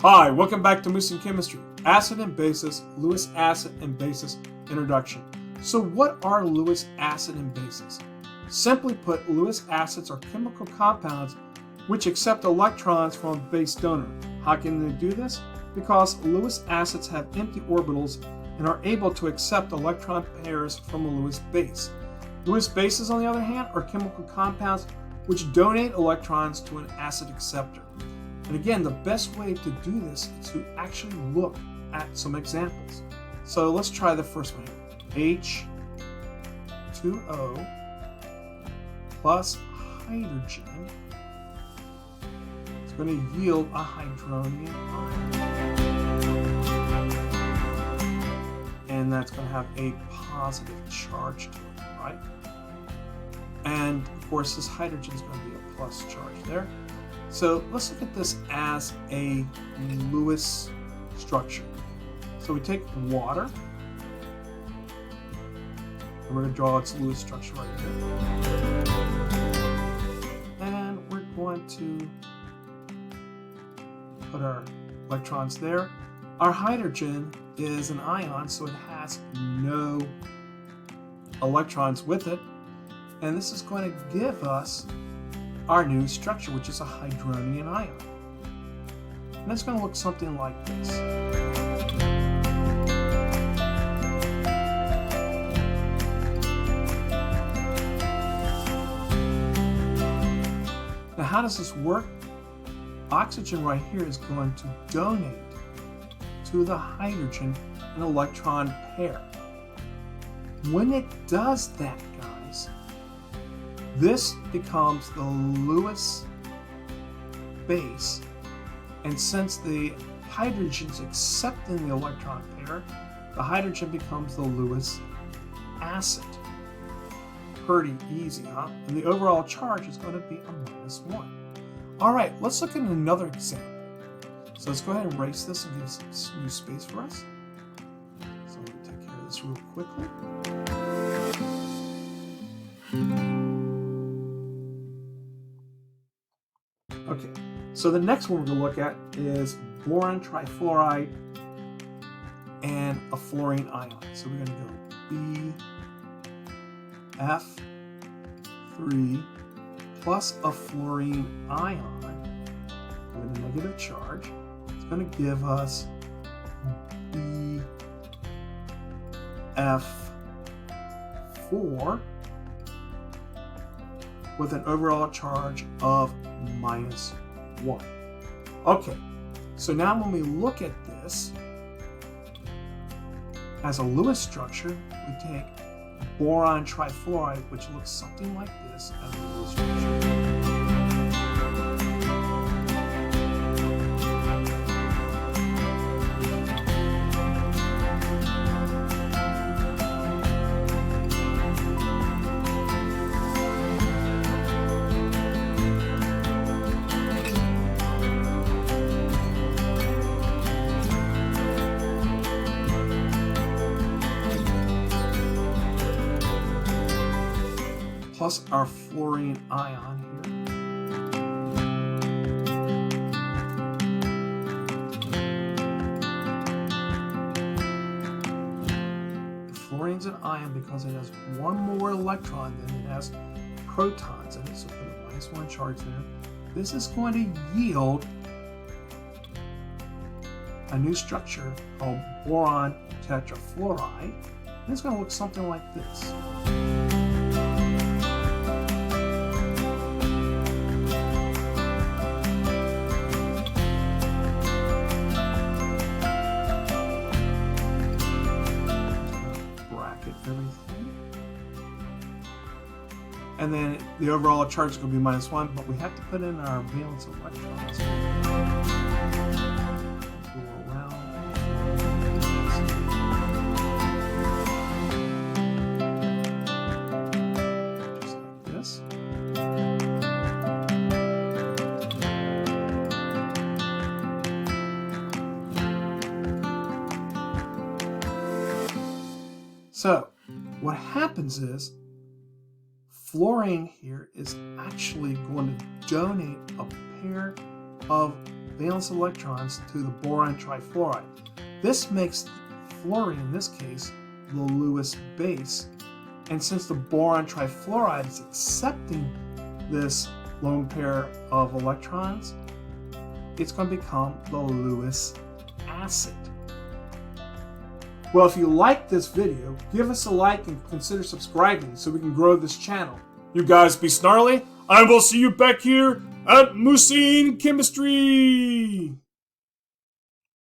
Hi, welcome back to Moose and Chemistry. Acid and bases, Lewis acid and bases introduction. So what are Lewis acid and bases? Simply put, Lewis acids are chemical compounds which accept electrons from a base donor. How can they do this? Because Lewis acids have empty orbitals and are able to accept electron pairs from a Lewis base. Lewis bases, on the other hand, are chemical compounds which donate electrons to an acid acceptor. And again, the best way to do this is to actually look at some examples. So let's try the first one here. H2O plus hydrogen is going to yield a hydronium ion. And that's going to have a positive charge to it, right? And of course, this hydrogen is going to be a plus charge there. So let's look at this as a Lewis structure. So we take water, and we're going to draw its Lewis structure right here. And we're going to put our electrons there. Our hydrogen is an ion, so it has no electrons with it. And this is going to give us our new structure, which is a hydronium ion. And it's going to look something like this. Now, how does this work? Oxygen right here is going to donate to the hydrogen an electron pair. When it does that, guys, this becomes the Lewis base, and since the hydrogen's accepting the electron pair, the hydrogen becomes the Lewis acid. Pretty easy, huh? And the overall charge is going to be a -1. All right, let's look at another example. So let's go ahead and erase this and give some new space for us. So let me take care of this real quickly. Okay, so the next one we're going to look at is Boron Tetrafluoride and a fluorine ion. So we're going to go BF3 plus a fluorine ion with a negative charge. It's going to give us BF4 with an overall charge of -1. Okay, so now when we look at this as a Lewis structure, we take boron trifluoride, which looks something like this as a Lewis structure. Plus our fluorine ion here. The fluorine's an ion because it has one more electron than it has protons in it, so put a -1 charge there. This is going to yield a new structure called Boron Tetrafluoride, and it's going to look something like this. Everything. And then the overall charge is going to be -1, but we have to put in our valence electrons. Go around. Just like this. So, what happens is fluorine here is actually going to donate a pair of valence electrons to the boron trifluoride. This makes fluorine, in this case, the Lewis base. And since the boron trifluoride is accepting this lone pair of electrons, it's going to become the Lewis acid. Well, if you like this video, give us a like and consider subscribing so we can grow this channel. You guys be snarly, and we'll see you back here at Mucine Chemistry!